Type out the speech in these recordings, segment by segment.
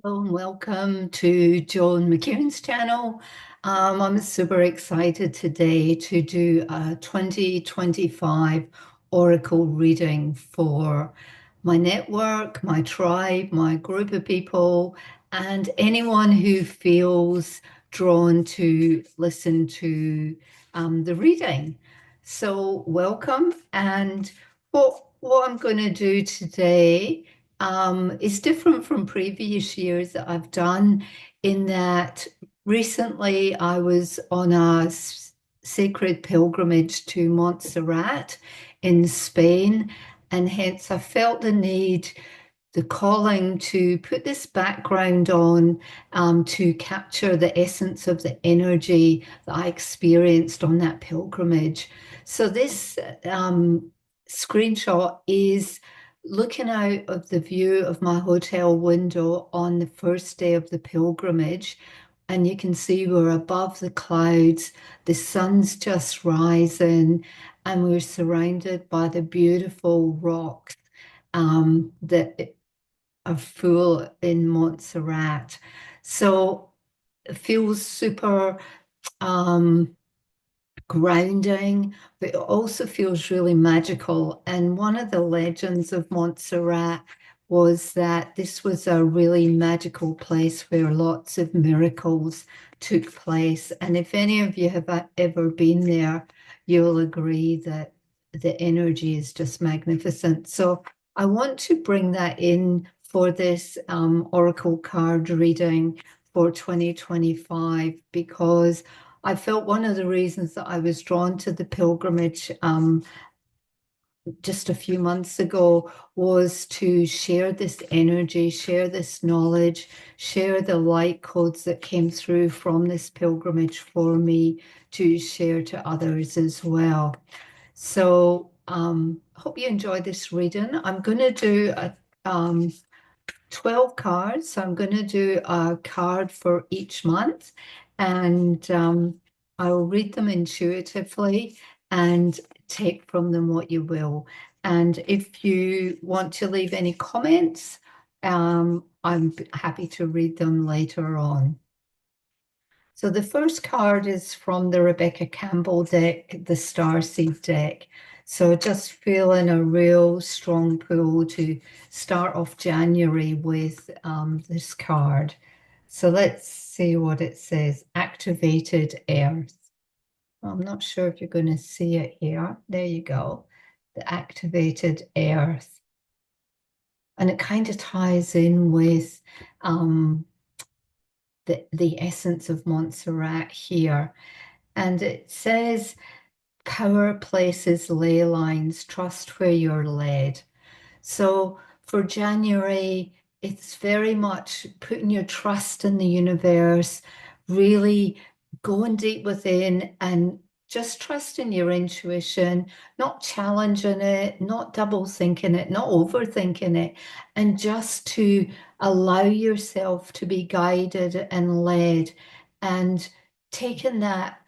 Hello and welcome to Joan McEwan's channel. I'm super excited today to do a 2025 Oracle reading for my network, my tribe, my group of people, and anyone who feels drawn to listen to the reading. So, welcome. And what I'm going to do today is different from previous years that I've done in that recently I was on a sacred pilgrimage to Montserrat in Spain, and hence I felt the calling to put this background on to capture the essence of the energy that I experienced on that pilgrimage. So this screenshot is looking out of the view of my hotel window on the first day of the pilgrimage. And you can see we're above the clouds, the sun's just rising, and we're surrounded by the beautiful rocks that are full in Montserrat. So it feels super um, grounding, but it also feels really magical. And one of the legends of Montserrat was that this was a really magical place where lots of miracles took place. And if any of you have ever been there, you'll agree that the energy is just magnificent. So I want to bring that in for this Oracle card reading for 2025 because I felt one of the reasons that I was drawn to the pilgrimage just a few months ago was to share this energy, share this knowledge, share the light codes that came through from this pilgrimage for me to share to others as well. So, hope you enjoy this reading. I'm going to do a 12 cards. So I'm going to do a card for each month, and I'll read them intuitively and take from them what you will. And if you want to leave any comments, I'm happy to read them later on. So the first card is from the Rebecca Campbell deck, the Starseed deck. So just feeling a real strong pull to start off January with this card. So let's see what it says. Activated Earth. I'm not sure if you're going to see it here. There you go. The activated Earth. And it kind of ties in with the essence of Montserrat here. And it says, power places, ley lines, trust where you're led. So for January, it's very much putting your trust in the universe, really going deep within and just trusting your intuition, not challenging it, not double thinking it, not overthinking it, and just to allow yourself to be guided and led and taking that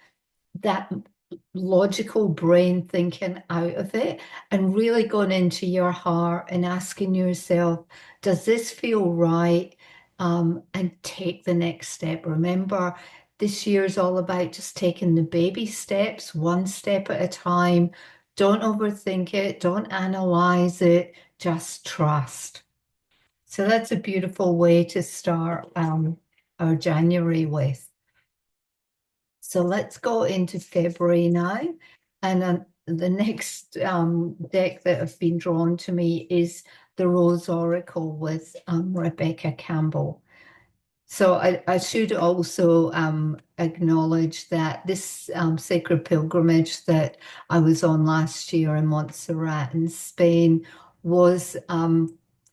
logical brain thinking out of it and really going into your heart and asking yourself, does this feel right? And take the next step. Remember, this year is all about just taking the baby steps, one step at a time. Don't overthink it, don't analyze it, just trust. So that's a beautiful way to start our January with. So let's go into February now. And the next deck that have been drawn to me is the Rose Oracle with Rebecca Campbell. So I should also acknowledge that this sacred pilgrimage that I was on last year in Montserrat in Spain was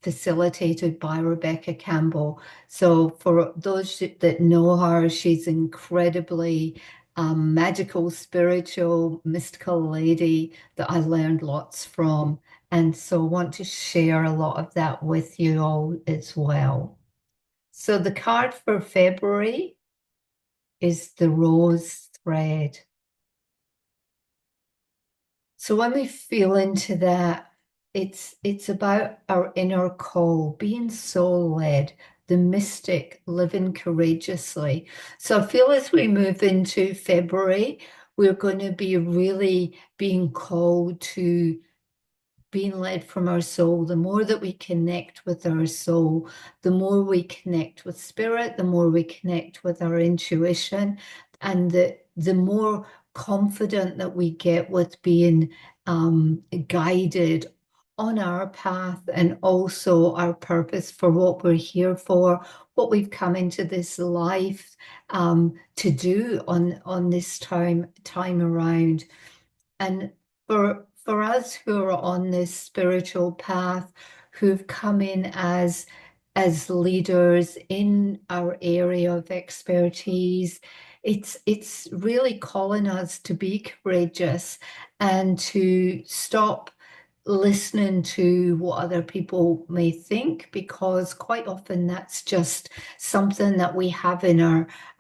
facilitated by Rebecca Campbell. So for those that know her, she's incredibly magical, spiritual, mystical lady that I learned lots from. And so I want to share a lot of that with you all as well. So the card for February is the rose thread. So when we feel into that, it's about our inner call, being soul led, the mystic, living courageously. So I feel as we move into February, we're going to be really being called to being led from our soul. The more that we connect with our soul, the more we connect with spirit, the more we connect with our intuition, and the more confident that we get with being guided on our path and also our purpose for what we're here for, what we've come into this life to do on this time around. And for us who are on this spiritual path, who've come in as leaders in our area of expertise, it's really calling us to be courageous and to stop listening to what other people may think, because quite often that's just something that we have in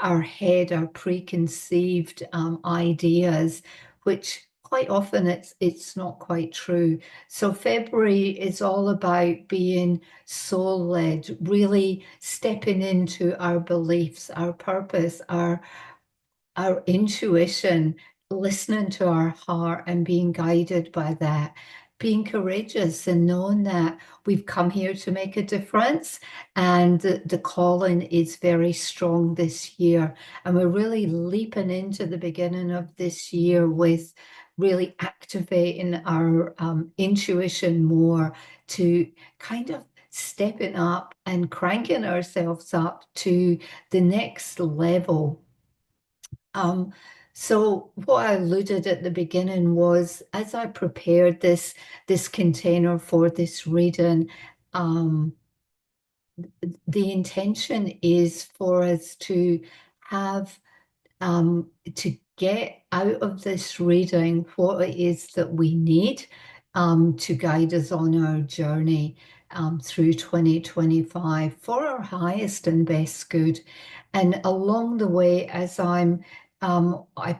our head, our preconceived ideas, which quite often it's not quite true. So February is all about being soul led, really stepping into our beliefs, our purpose, our intuition, listening to our heart and being guided by that, being courageous and knowing that we've come here to make a difference. And the calling is very strong this year. And we're really leaping into the beginning of this year with really activating our intuition more, to kind of stepping up and cranking ourselves up to the next level. um, so what I alluded at the beginning was, as I prepared this container for this reading, um, the intention is for us to have to get out of this reading what it is that we need to guide us on our journey through 2025 for our highest and best good. And along the way, as I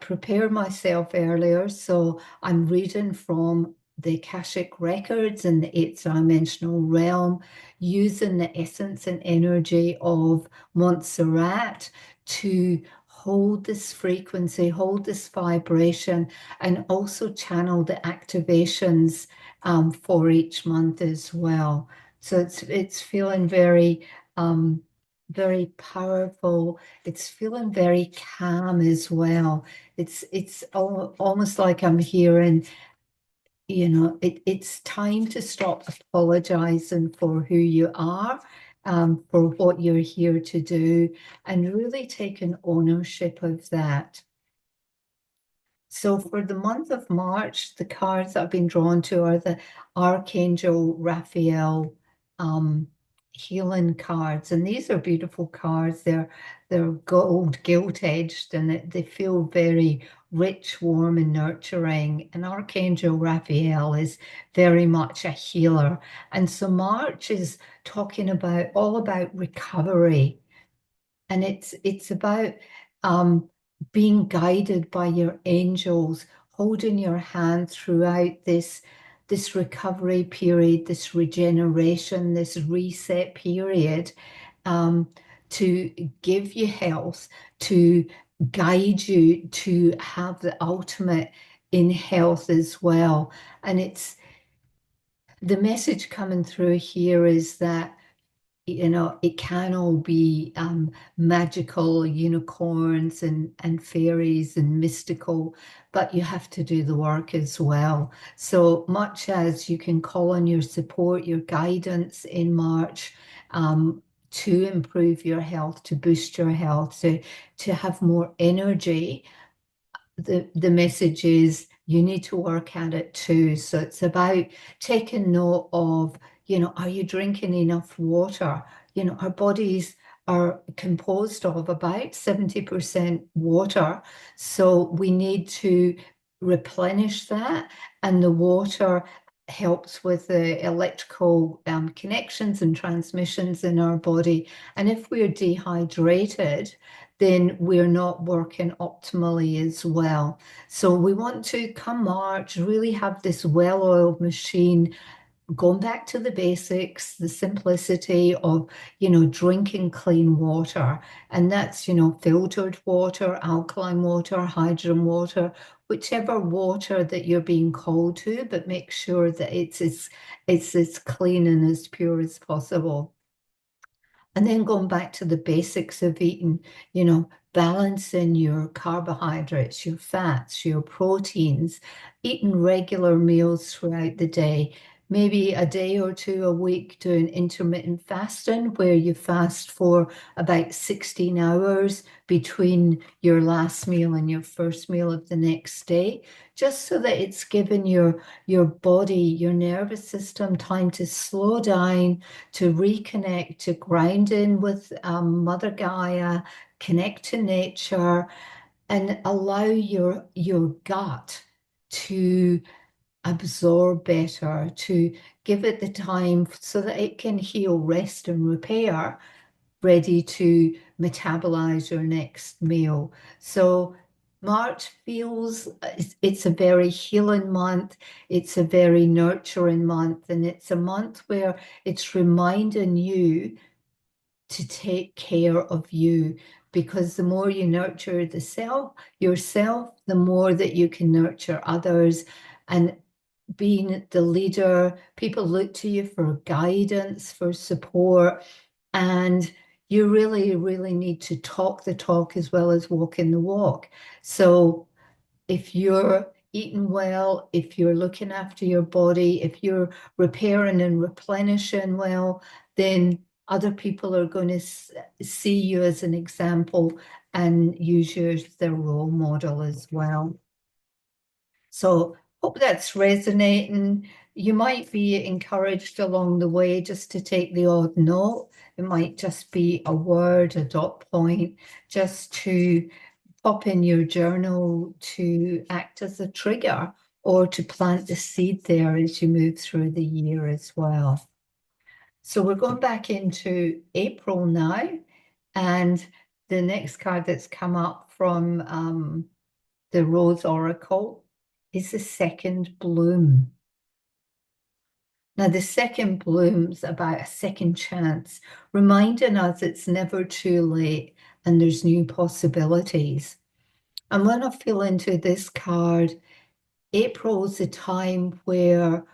prepare myself earlier, so I'm reading from the Akashic records and the eighth dimensional realm, using the essence and energy of Montserrat to hold this frequency, hold this vibration, and also channel the activations for each month as well. So it's feeling very powerful. It's feeling very calm as well. It's almost like I'm hearing, it's time to stop apologizing for who you are, for what you're here to do, and really taking ownership of that. So for the month of March, the cards that I've been drawn to are the Archangel Raphael healing cards. And these are beautiful cards. They're gold gilt edged, and they feel very rich, warm, and nurturing. And Archangel Raphael is very much a healer. And so March is talking about all about recovery, and it's about being guided by your angels, holding your hand throughout this recovery period, this regeneration, this reset period, to give you health, to guide you to have the ultimate in health as well. And it's the message coming through here is that it can all be magical unicorns and fairies and mystical, but you have to do the work as well. So much as you can call on your support, your guidance in March, to improve your health, to boost your health, to have more energy, the message is you need to work at it too. So it's about taking note of, are you drinking enough water? Our bodies are composed of about 70% water. So we need to replenish that. And the water helps with the electrical connections and transmissions in our body. And if we're dehydrated, then we're not working optimally as well. So we want to, come March, really have this well-oiled machine going back to the basics, the simplicity of, drinking clean water. And that's, filtered water, alkaline water, hydrogen water, whichever water that you're being called to, but make sure that it's as clean and as pure as possible. And then going back to the basics of eating, balancing your carbohydrates, your fats, your proteins, eating regular meals throughout the day. Maybe a day or two a week doing intermittent fasting, where you fast for about 16 hours between your last meal and your first meal of the next day, just so that it's given your body, your nervous system time to slow down, to reconnect, to ground in with Mother Gaia, connect to nature, and allow your gut to absorb better, to give it the time so that it can heal, rest, and repair, ready to metabolize your next meal. So March feels it's a very healing month. It's a very nurturing month, and it's a month where it's reminding you to take care of you, because the more you nurture yourself, the more that you can nurture others. And being the leader, people look to you for guidance, for support, and you really, really need to talk the talk as well as walking the walk. So if you're eating well, if you're looking after your body, if you're repairing and replenishing well, then other people are going to see you as an example and use you as their role model as well. So hope that's resonating. You might be encouraged along the way just to take the odd note. It might just be a word, a dot point, just to pop in your journal to act as a trigger or to plant the seed there as you move through the year as well. So we're going back into April now, and the next card that's come up from the Rose Oracle is the second bloom. Now, the second bloom's about a second chance, reminding us it's never too late and there's new possibilities. And when I feel into this card, April's a time where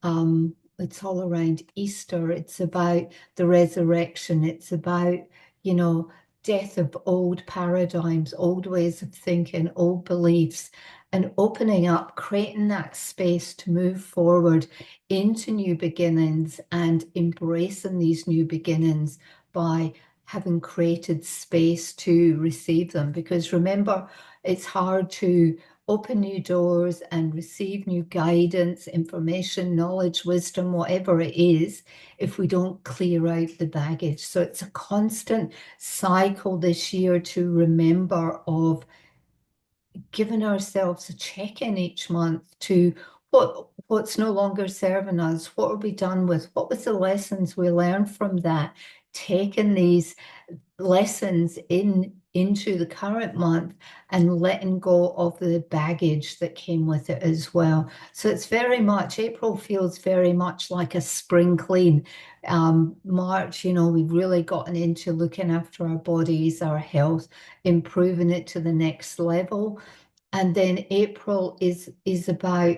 it's all around Easter. It's about the resurrection. It's about, you know, death of old paradigms, old ways of thinking, old beliefs, and opening up, creating that space to move forward into new beginnings and embracing these new beginnings by having created space to receive them. Because remember, it's hard to open new doors and receive new guidance, information, knowledge, wisdom, whatever it is, if we don't clear out the baggage. So it's a constant cycle this year to remember of giving ourselves a check-in each month to what's no longer serving us, what are we done with, what was the lessons we learned from that, taking these lessons into the current month and letting go of the baggage that came with it as well. So it's very much, April feels very much like a spring clean. March, we've really gotten into looking after our bodies, our health, improving it to the next level. And then April is about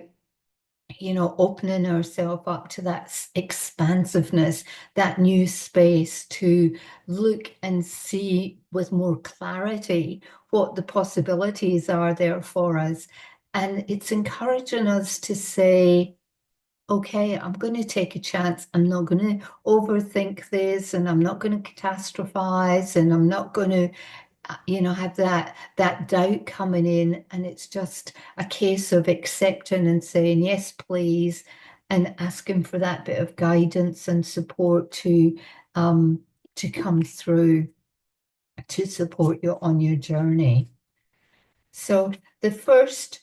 opening ourselves up to that expansiveness, that new space to look and see with more clarity what the possibilities are there for us. And it's encouraging us to say, okay, I'm going to take a chance. I'm not going to overthink this, and I'm not going to catastrophize, and I'm not going to have that doubt coming in, and it's just a case of accepting and saying yes please, and asking for that bit of guidance and support to come through to support you on your journey. So the first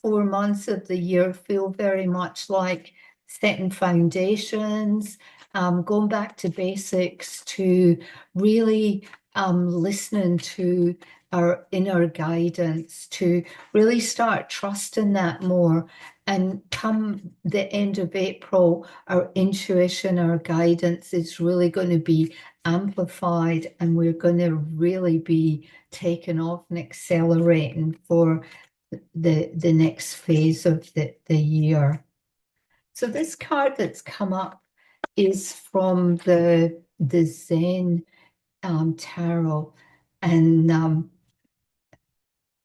4 months of the year feel very much like setting foundations, going back to basics, to really listening to our inner guidance, to really start trusting that more And come the end of April, our intuition, our guidance is really going to be amplified, and we're going to really be taking off and accelerating for the next phase of the year. So this card that's come up is from the Zen tarot, and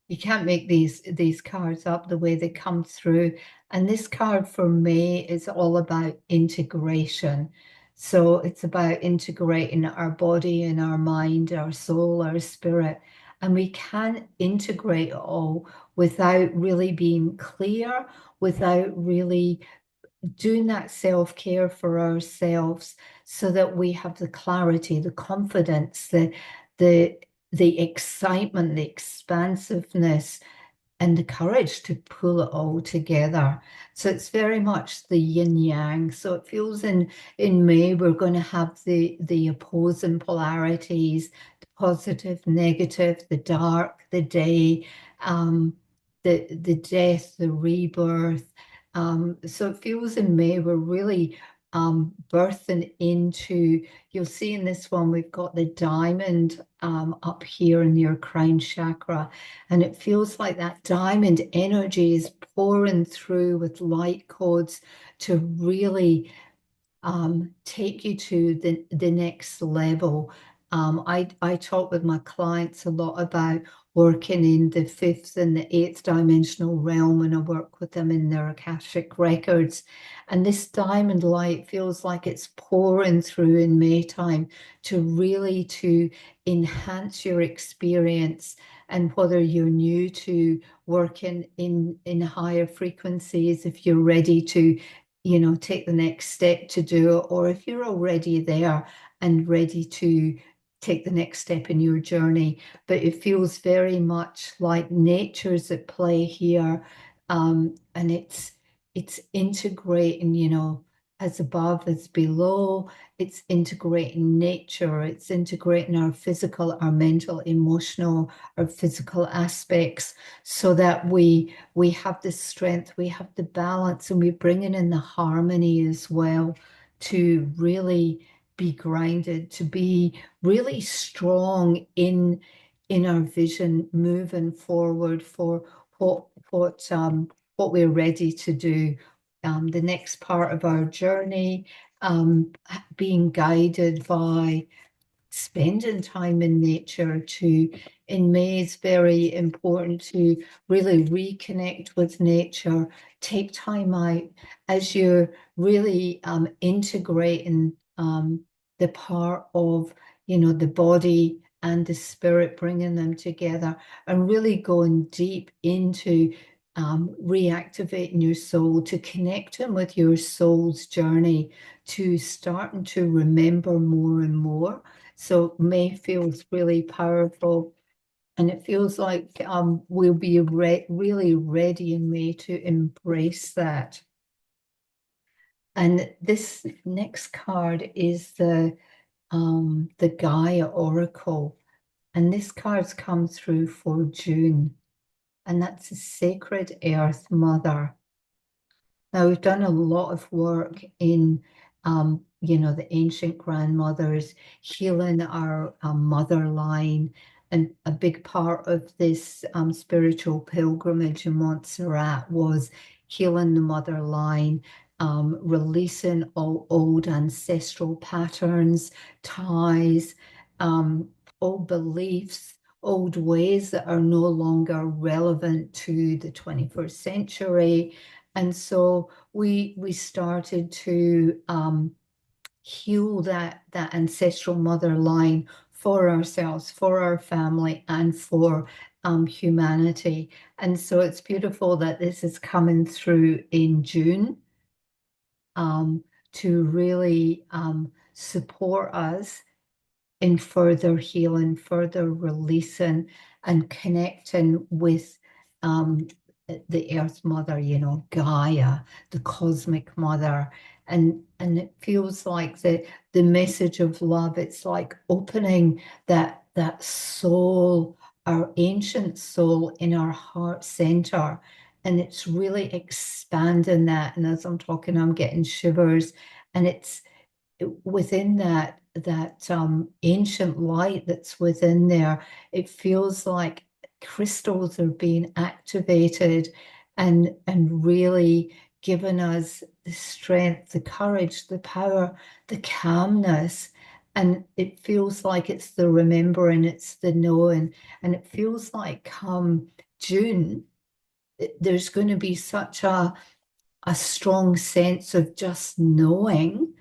you can't make these cards up the way they come through. And this card for me is all about integration. So it's about integrating our body and our mind, our soul, our spirit. And we can integrate it all without really being clear, without really doing that self-care for ourselves, so that we have the clarity, the confidence, the the excitement, the expansiveness, and the courage to pull it all together. So it's very much the yin yang. So it feels in May we're going to have the opposing polarities, the positive, negative, the dark, the day, the death, the rebirth. So it feels in May we're really birthing into, you'll see in this one, we've got the diamond up here in your crown chakra. And it feels like that diamond energy is pouring through with light codes to really take you to the next level. I talk with my clients a lot about working in the fifth and the eighth dimensional realm when I work with them in their Akashic records. And this diamond light feels like it's pouring through in Maytime to really to enhance your experience. And whether you're new to working in higher frequencies, if you're ready to take the next step to do it, or if you're already there and ready to take the next step in your journey. But it feels very much like nature's at play here. And it's integrating, as above as below. It's integrating nature, it's integrating our physical, our mental, emotional, our physical aspects, so that we have the strength, we have the balance, and we're bringing in the harmony as well to really be grounded, to be really strong in our vision, moving forward for what we're ready to do. The next part of our journey, being guided by spending time in nature. In May, it's very important to really reconnect with nature, take time out as you're really integrating the part of, the body and the spirit, bringing them together and really going deep into reactivating your soul, to connecting with your soul's journey, to starting to remember more and more. So May feels really powerful, and it feels like we'll be really ready in May to embrace that. And this next card is the Gaia Oracle, and this card's come through for June, and that's the Sacred Earth Mother. Now, we've done a lot of work in, the ancient grandmothers, healing our mother line. And a big part of this spiritual pilgrimage in Montserrat was healing the mother line, releasing all old ancestral patterns, ties, old beliefs, old ways that are no longer relevant to the 21st century. And so we started to heal that ancestral mother line for ourselves, for our family, and for humanity. And so it's beautiful that this is coming through in June, to really support us in further healing, further releasing, and connecting with the Earth Mother, Gaia, the cosmic mother. And it feels like the message of love, it's like opening that soul, our ancient soul in our heart center, and it's really expanding that. And as I'm talking, I'm getting shivers, and it's within that ancient light that's within there. It feels like crystals are being activated and really giving us the strength, the courage, the power, the calmness. And it feels like it's the remembering, it's the knowing. And it feels like come June, there's going to be such a strong sense of just knowing,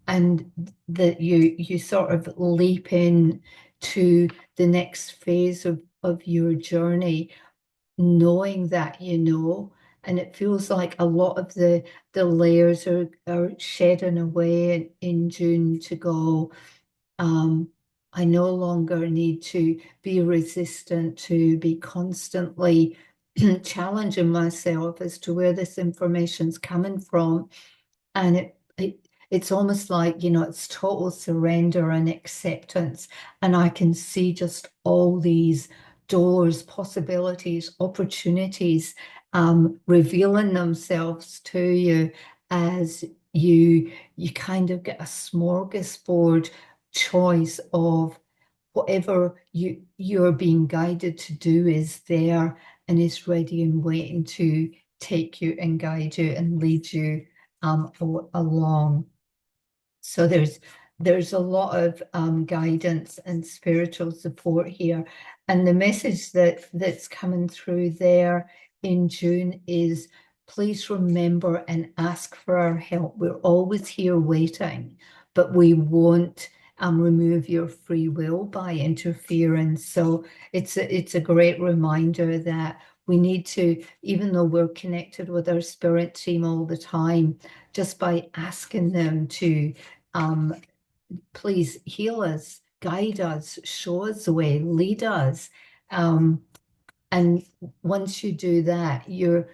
and that you sort of leap in to the next phase of your journey, knowing that you know. And it feels like a lot of the layers are shedding away in June to go. Um, I no longer need to be resistant, to be constantly challenging myself as to where this information's coming from. And it's almost like, it's total surrender and acceptance. And I can see just all these doors, possibilities, opportunities revealing themselves to you as you kind of get a smorgasbord choice of whatever you're being guided to do is there and is ready and waiting to take you and guide you and lead you along. So there's a lot of guidance and spiritual support here. And the message that's coming through there in June is, please remember and ask for our help. We're always here waiting, but we won't remove your free will by interfering. So it's a great reminder that we need to, even though we're connected with our spirit team all the time, just by asking them to um, please heal us, guide us, show us the way, lead us. And once you do that, you're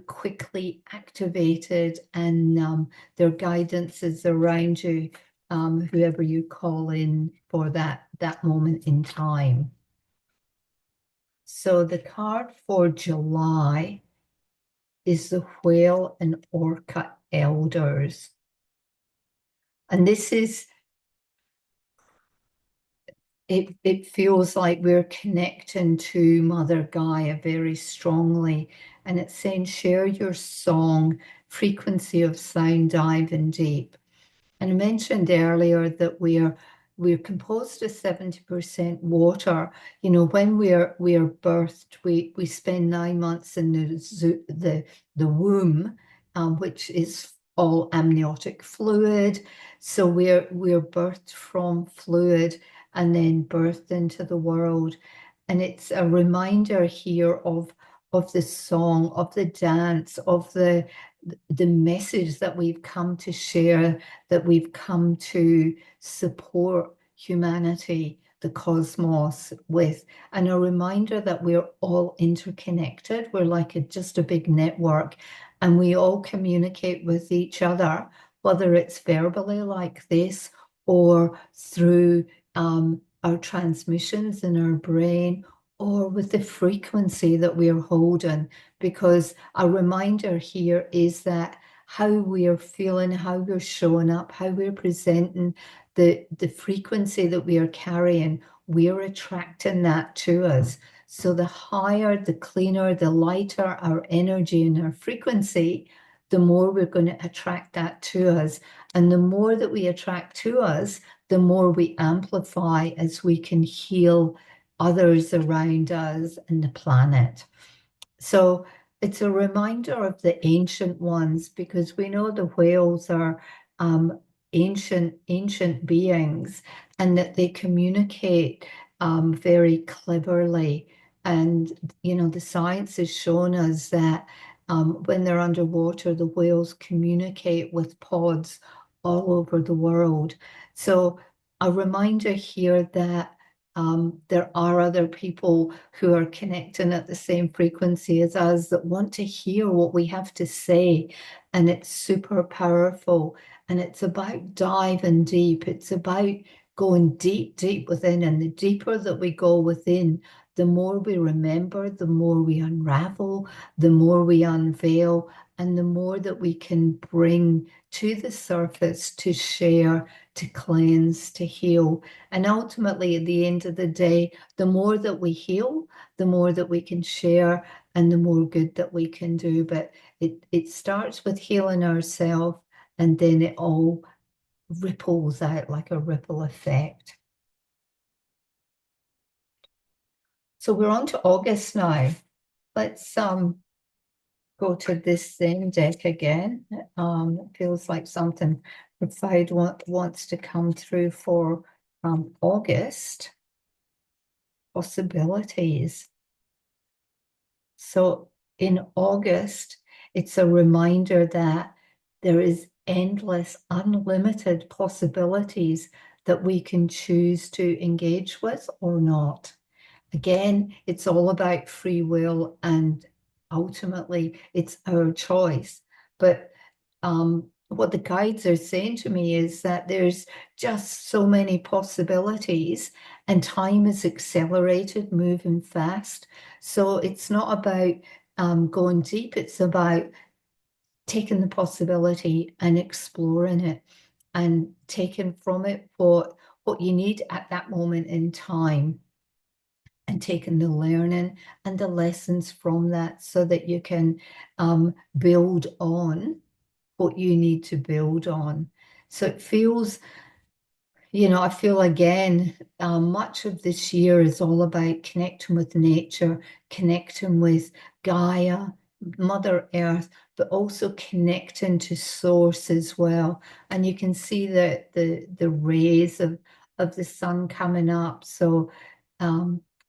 quickly activated, and their guidance is around you, whoever you call in for that moment in time. So the card for July is the Whale and Orca Elders. And this is, it feels like we're connecting to Mother Gaia very strongly. And it's saying, share your song, frequency of sound, dive in deep. And I mentioned earlier that we're composed of 70% water. When we are birthed, we spend 9 months in the womb, which is all amniotic fluid. So we're birthed from fluid and then birthed into the world. And it's a reminder here of the song, of the dance, of the message that we've come to share, that we've come to support humanity, the cosmos with, and a reminder that we're all interconnected. We're like just a big network, and we all communicate with each other, whether it's verbally like this or through our transmissions in our brain, or with the frequency that we are holding. Because a reminder here is that how we are feeling, how we're showing up, how we're presenting, the frequency that we are carrying, we're attracting that to us. So the higher, the cleaner, the lighter our energy and our frequency, the more we're going to attract that to us. And the more that we attract to us, the more we amplify as we can heal others around us and the planet. So it's a reminder of the ancient ones, because we know the whales are ancient beings, and that they communicate very cleverly. And the science has shown us that when they're underwater, the whales communicate with pods all over the world. So a reminder here that there are other people who are connecting at the same frequency as us, that want to hear what we have to say. And it's super powerful. And it's about diving deep. It's about going deep, deep within. And the deeper that we go within, the more we remember, the more we unravel, the more we unveil, and the more that we can bring to the surface to share, to cleanse, to heal. And ultimately, at the end of the day, the more that we heal, the more that we can share, and the more good that we can do. But it starts with healing ourselves, and then it all ripples out like a ripple effect. So we're on to August now. Let's go to this same deck again. It feels like something profound wants to come through for August. Possibilities. So in August, it's a reminder that there is endless, unlimited possibilities that we can choose to engage with or not. Again, it's all about free will, and ultimately it's our choice. But what the guides are saying to me is that there's just so many possibilities, and time is accelerated, moving fast. So it's not about going deep, it's about taking the possibility and exploring it and taking from it what you need at that moment in time, and taking the learning and the lessons from that so that you can build on what you need to build on. So it feels, I feel again, much of this year is all about connecting with nature, connecting with Gaia, Mother Earth, but also connecting to Source as well. And you can see the rays of the sun coming up. So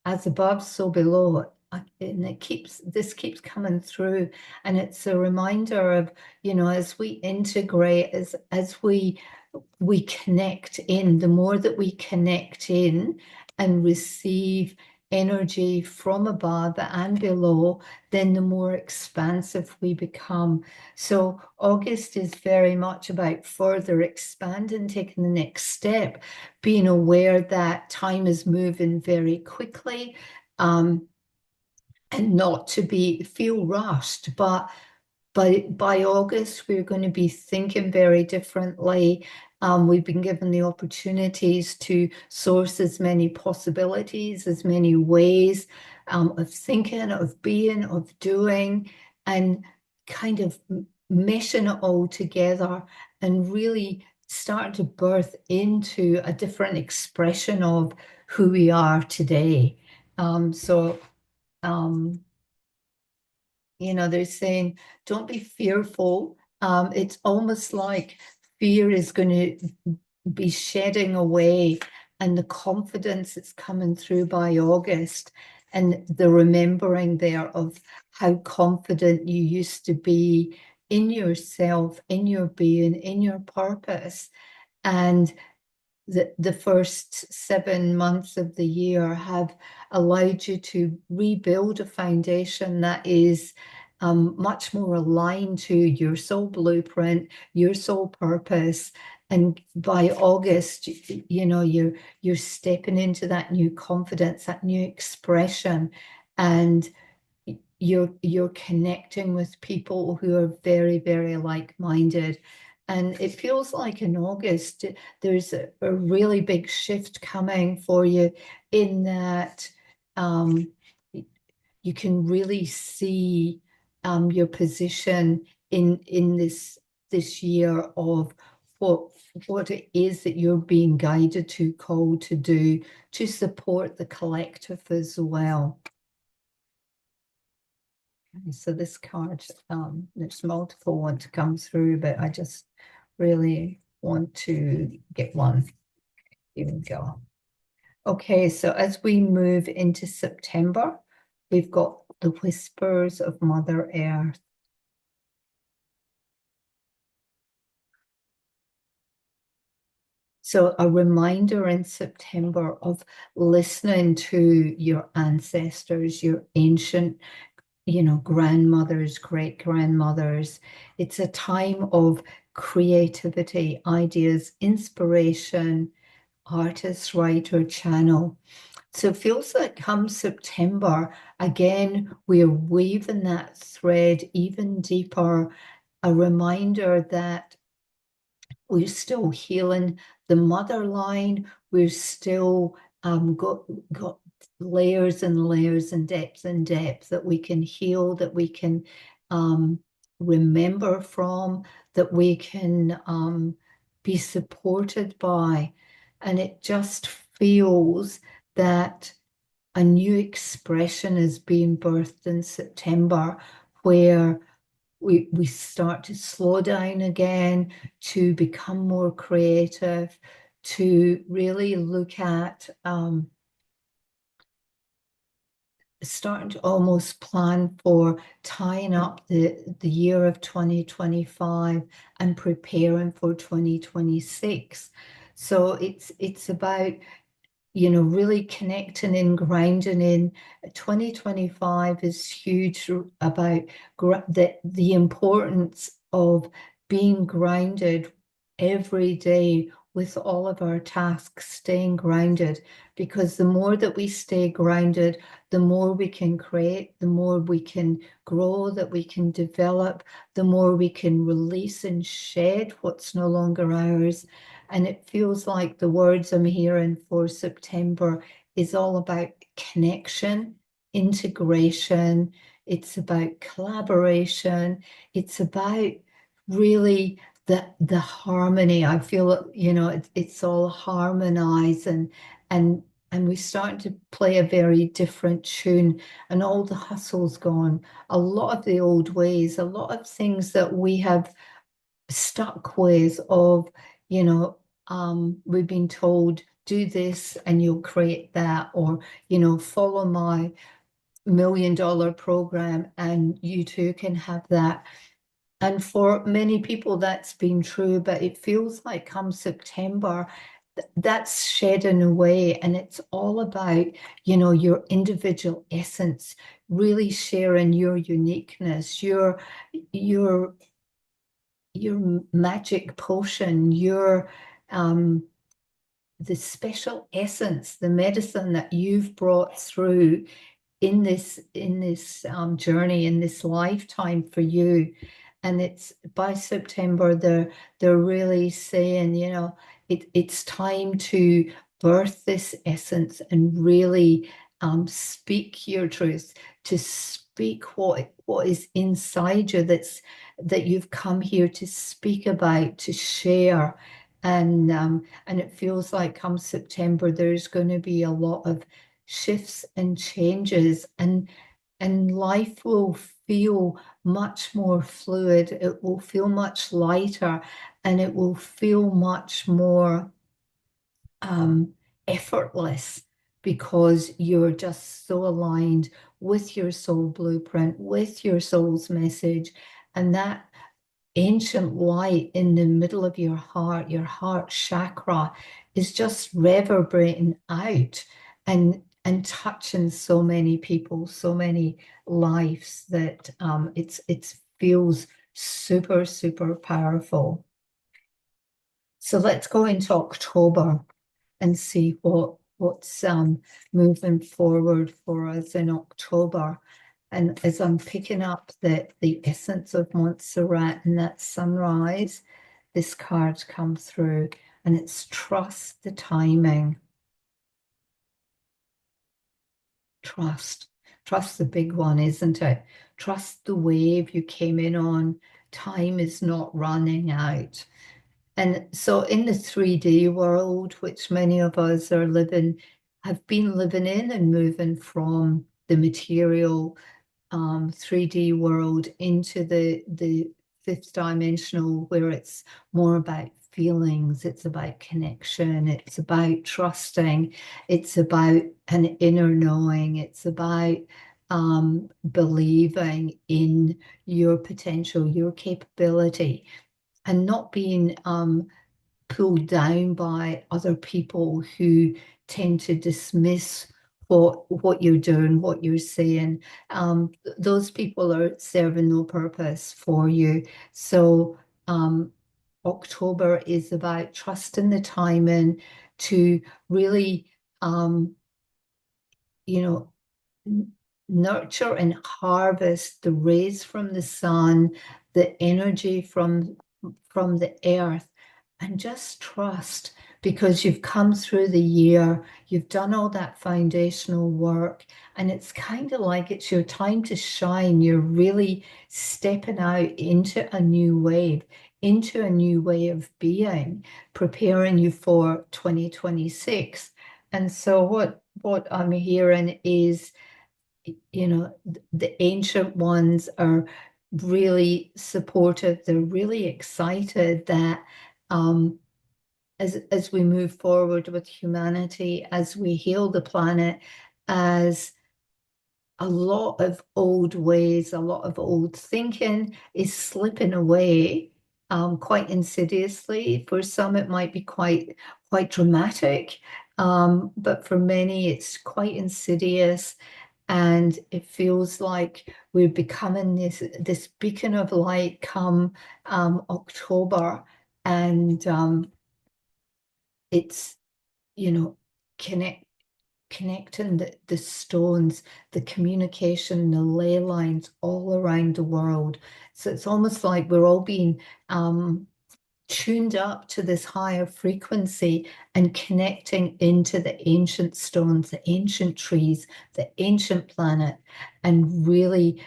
as above, so below. And this keeps coming through. And it's a reminder of, as we integrate, as we connect in, the more that we connect in and receive energy from above and below, then the more expansive we become. So August is very much about further expanding, taking the next step, being aware that time is moving very quickly, and not to feel rushed, but by August, we're going to be thinking very differently. We've been given the opportunities to source as many possibilities, as many ways of thinking, of being, of doing, and kind of meshing it all together and really start to birth into a different expression of who we are today. So, um, they're saying, don't be fearful. It's almost like fear is going to be shedding away, and the confidence that's coming through by August, and the remembering there of how confident you used to be in yourself, in your being, in your purpose. And the first 7 months of the year have allowed you to rebuild a foundation that is much more aligned to your soul blueprint, your soul purpose. And by August, you're stepping into that new confidence, that new expression, and you're connecting with people who are very, very like-minded. And it feels like in August, there's a really big shift coming for you, in that you can really see your position in this year of what it is that you're being guided to, called to do, to support the collective as well. So this card, there's multiple want to come through, but I just really want to get one. Here we go. Okay, so as we move into September, we've got the whispers of Mother Earth. So a reminder in September of listening to your ancestors, your ancient grandmothers, great grandmothers. It's a time of creativity, ideas, inspiration, artist, writer, channel. So it feels like come September, again, we're weaving that thread even deeper, a reminder that we're still healing the mother line. We're still got layers and layers and depth that we can heal, that we can um, remember from, that we can be supported by. And it just feels that a new expression is being birthed in September where we start to slow down again, to become more creative, to really look at starting to almost plan for tying up the year of 2025 and preparing for 2026. So it's about really connecting in, grounding in. 2025 is huge about the importance of being grounded every day with all of our tasks, staying grounded, because the more that we stay grounded, the more we can create, the more we can grow, that we can develop, the more we can release and shed what's no longer ours. And it feels like the words I'm hearing for September is all about connection, integration. It's about collaboration. It's about really the harmony. I feel, it's all harmonized and and we start to play a very different tune, and all the hustle's gone. A lot of the old ways, a lot of things that we have stuck with of, we've been told, do this and you'll create that, or, follow my $1 million program and you too can have that. And for many people, that's been true, but it feels like come September, that's shedding away, and it's all about, your individual essence, really sharing your uniqueness, your your magic potion, your the special essence, the medicine that you've brought through in this journey, in this lifetime for you. And it's by September they're really saying, it's time to birth this essence and really speak your truth, to speak what is inside you, that you've come here to speak about, to share. And it feels like come September there's going to be a lot of shifts and changes, and life will feel much more fluid. It will feel much lighter, and it will feel much more um, effortless, because you're just so aligned with your soul blueprint, with your soul's message, and that ancient light in the middle of your heart chakra, is just reverberating out and touching so many people, so many lives, that it feels super, super powerful. So let's go into October and see what's moving forward for us in October. And as I'm picking up the essence of Montserrat and that sunrise, this card comes through, and it's trust the timing. Trust. Trust the big one, isn't it? Trust the wave you came in on. Time is not running out. And so in the 3D world, which many of us have been living in and moving from the material 3D world into the fifth dimensional, where it's more about feelings, it's about connection, it's about trusting, it's about an inner knowing, it's about believing in your potential, your capability, and not being pulled down by other people who tend to dismiss what you're doing, what you're saying. Those people are serving no purpose for you. So October is about trusting the timing to really you know, nurture and harvest the rays from the sun, the energy from the earth, and just trust because you've come through the year, you've done all that foundational work, and it's kind of like it's your time to shine. You're really stepping out into a new wave, into a new way of being, preparing you for 2026. And so what I'm hearing is, the ancient ones are really supportive. They're really excited that as we move forward with humanity, as we heal the planet, as a lot of old ways, a lot of old thinking is slipping away, quite insidiously. For some, it might be quite dramatic, but for many, it's quite insidious, and it feels like we're becoming this beacon of light come October, and it's you know connect connecting the stones, the communication, the ley lines all around the world. So it's almost like we're all being tuned up to this higher frequency and connecting into the ancient stones, the ancient trees, the ancient planet, and really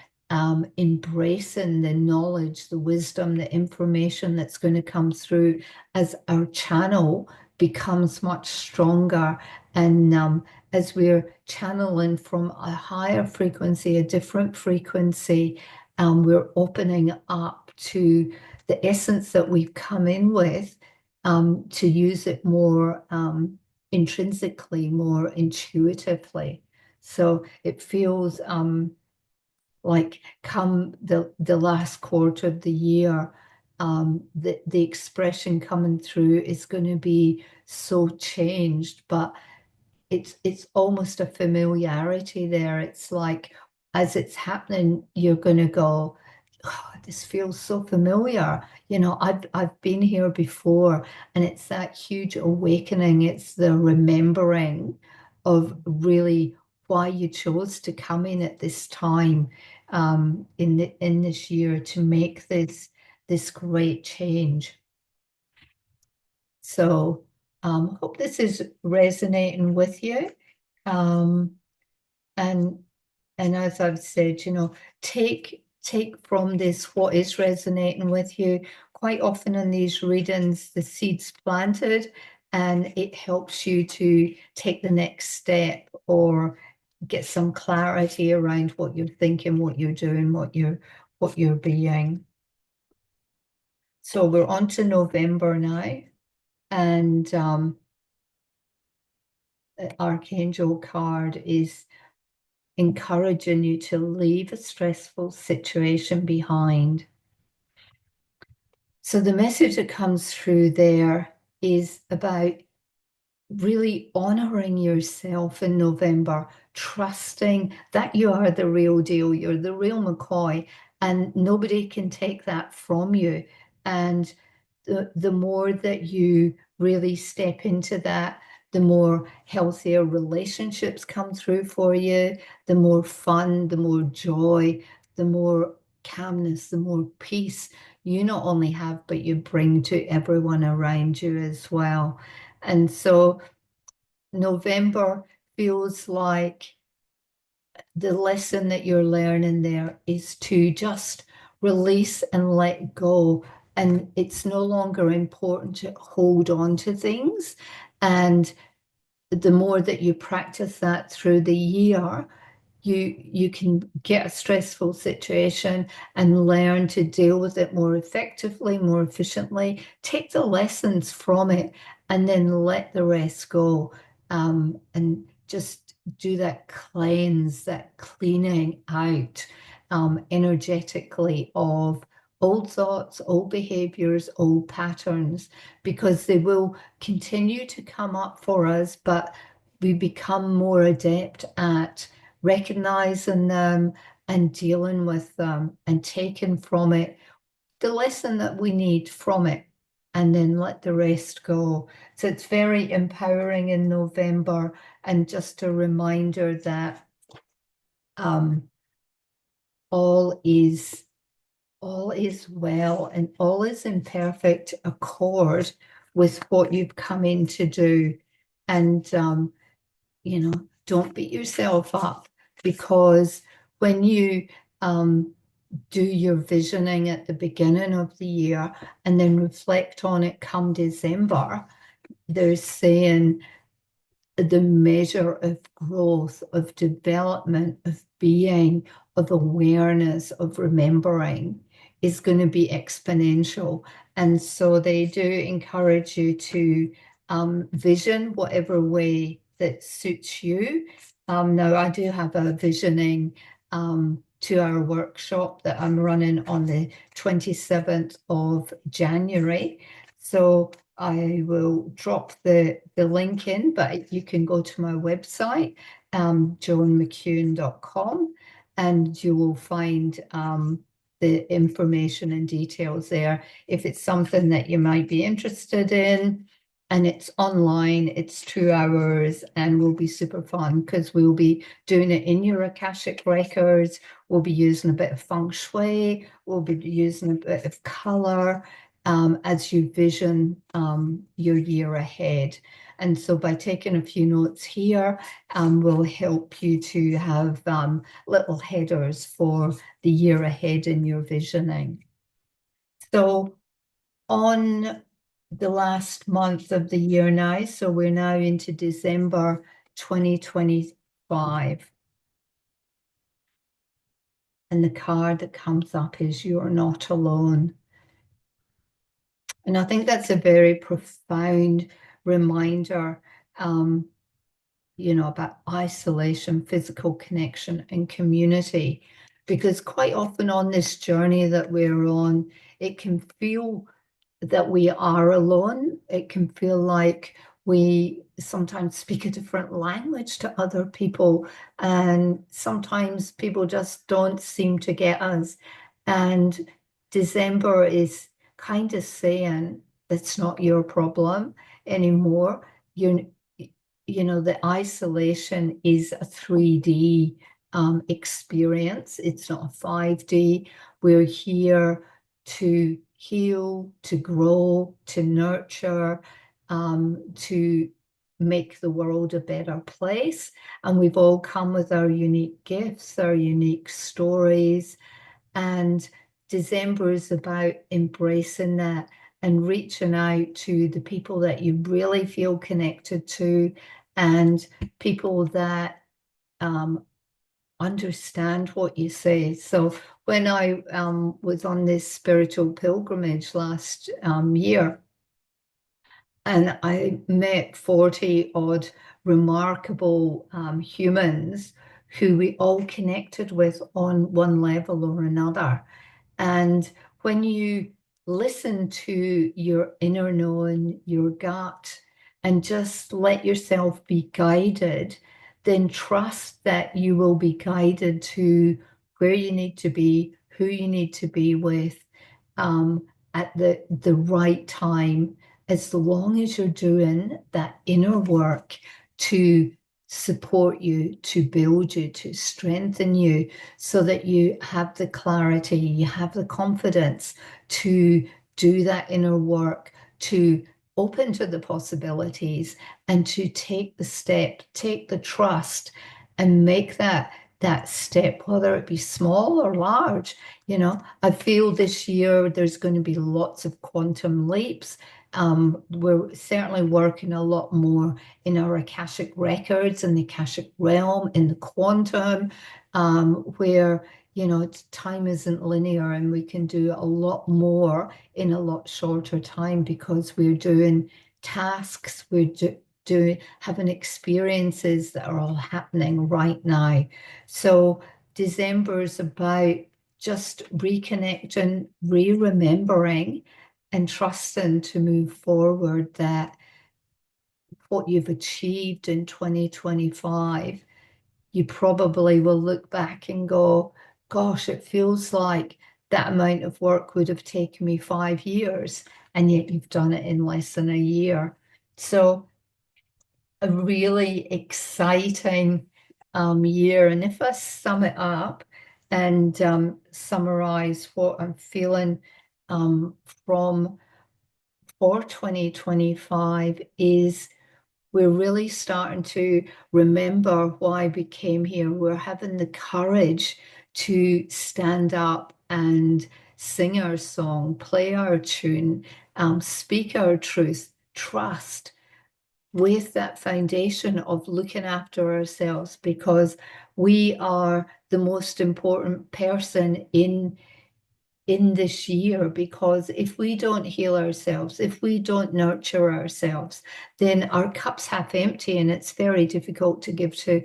embracing the knowledge, the wisdom, the information that's going to come through as our channel becomes much stronger. And as we're channeling from a higher frequency, a different frequency, we're opening up to the essence that we've come in with, to use it more intrinsically, more intuitively. So it feels like come the last quarter of the year, the expression coming through is going to be so changed, but it's almost a familiarity there. It's like as it's happening, you're going to go, oh, this feels so familiar. I've been here before, and it's that huge awakening. It's the remembering of really why you chose to come in at this time, in this year to make this great change. So, hope this is resonating with you. Um, and and as I've said, take from this what is resonating with you. Quite often in these readings, the seed's planted, and it helps you to take the next step or get some clarity around what you're thinking, what you're doing, what you're being. So we're on to November now, and the Archangel card is encouraging you to leave a stressful situation behind. So the message that comes through there is about really honoring yourself in November, trusting that you are the real deal, you're the real McCoy, and nobody can take that from you. And the more that you really step into that, the more healthier relationships come through for you, the more fun, the more joy, the more calmness, the more peace you not only have, but you bring to everyone around you as well. And so November feels like the lesson that you're learning there is to just release and let go. And it's no longer important to hold on to things. And the more that you practice that through the year, you can get a stressful situation and learn to deal with it more effectively, more efficiently, take the lessons from it, and then let the rest go. And just do that cleanse, that cleaning out, energetically, of old thoughts, old behaviors, old patterns, because they will continue to come up for us, but we become more adept at recognizing them and dealing with them and taking from it the lesson that we need from it. and then let the rest go. So it's very empowering in November, and just a reminder that um, all is all is well and all is in perfect accord with what you've come in to do. And don't beat yourself up, because when you do your visioning at the beginning of the year and then reflect on it come December, they're saying the measure of growth, of development, of being, of awareness, of remembering is going to be exponential. And so they do encourage you to vision whatever way that suits you. Now, I do have a visioning 2 hour workshop that I'm running on the 27th of January. So I will drop the link in, but you can go to my website, joanmcEwan.com, and you will find the information and details there. If it's something that you might be interested in, and it's online, it's 2 hours and will be super fun because we'll be doing it in your Akashic records. We'll be using a bit of feng shui, we'll be using a bit of color as you vision your year ahead. And so by taking a few notes here, will help you to have little headers for the year ahead in your visioning. So on the last month of the year now, so we're now into December 2025. And the card that comes up is You're Not Alone. And I think that's a very profound reminder, about isolation, physical connection, and community. Because quite often on this journey that we're on, it can feel that we are alone. It can feel like we sometimes speak a different language to other people, and sometimes people just don't seem to get us. And December is kind of saying that's not your problem anymore. You, the isolation is a 3D experience. It's not a 5D. We're here to heal, to grow, to nurture, to make the world a better place. And we've all come with our unique gifts, our unique stories. And December is about embracing that and reaching out to the people that you really feel connected to, and people that understand what you say. So when I was on this spiritual pilgrimage last year, and I met 40 odd remarkable humans who we all connected with on one level or another. And when you listen to your inner knowing, your gut, and just let yourself be guided, then trust that you will be guided to where you need to be, who you need to be with, at the right time, as long as you're doing that inner work to support you, to build you, to strengthen you, so that you have the clarity, you have the confidence to do that inner work, to open to the possibilities, and to take the step, take the trust, and make that step, whether it be small or large. I feel this year there's going to be lots of quantum leaps. We're certainly working a lot more in our Akashic records, in the Akashic realm, in the quantum, where time isn't linear and we can do a lot more in a lot shorter time because we're doing tasks, we're doing having experiences that are all happening right now. So December is about just reconnecting, re-remembering, and trusting to move forward, that what you've achieved in 2025, you probably will look back and go, gosh, it feels like that amount of work would have taken me 5 years. and yet you've done it in less than a year. So a really exciting year. And if I sum it up and summarize what I'm feeling from for 2025 is we're really starting to remember why we came here. We're having the courage to stand up and sing our song, play our tune, speak our truth, trust with that foundation of looking after ourselves because we are the most important person in this year, because if we don't heal ourselves, if we don't nurture ourselves, then our cup's half empty and it's very difficult to give to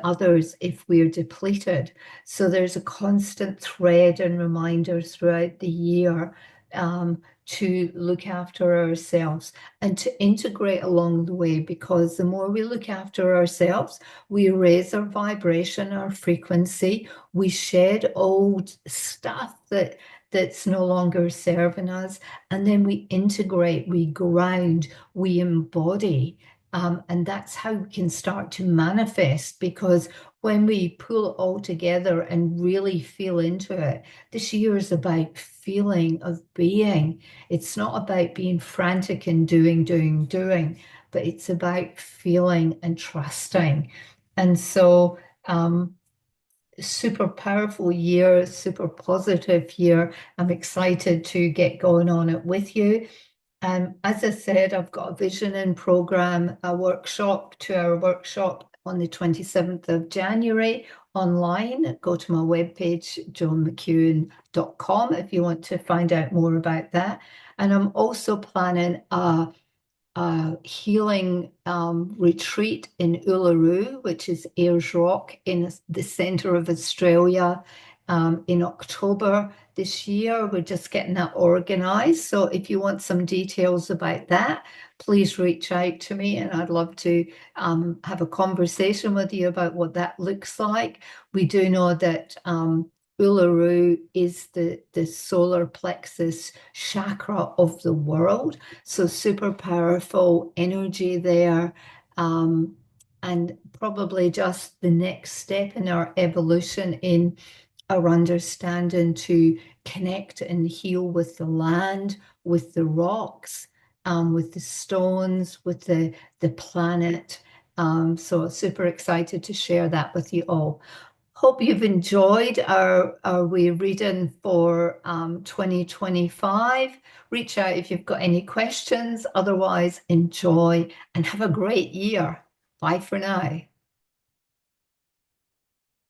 others if we're depleted. So there's a constant thread and reminder throughout the year to look after ourselves and to integrate along the way, because the more we look after ourselves, we raise our vibration, our frequency, we shed old stuff that's no longer serving us. And then we integrate, we ground, we embody. And that's how we can start to manifest, because when we pull it all together and really feel into it, this year is about feeling of being. It's not about being frantic and doing, but it's about feeling and trusting. And so, super powerful year, super positive year. I'm excited to get going on it with you. As I said, I've got a vision and program, a workshop, 2-hour workshop on the 27th of January online. Go to my webpage, joanmcEwan.com, if you want to find out more about that. And I'm also planning a healing retreat in Uluru, which is Ayers Rock in the centre of Australia, in October this year. We're just getting that organised. So if you want some details about that, please reach out to me and I'd love to have a conversation with you about what that looks like. We do know that Uluru is the solar plexus chakra of the world. So super powerful energy there. And probably just the next step in our evolution in our understanding to connect and heal with the land, with the rocks, with the stones, with the planet. So super excited to share that with you all. Hope you've enjoyed our wee reading for 2025. Reach out if you've got any questions. Otherwise, enjoy and have a great year. Bye for now.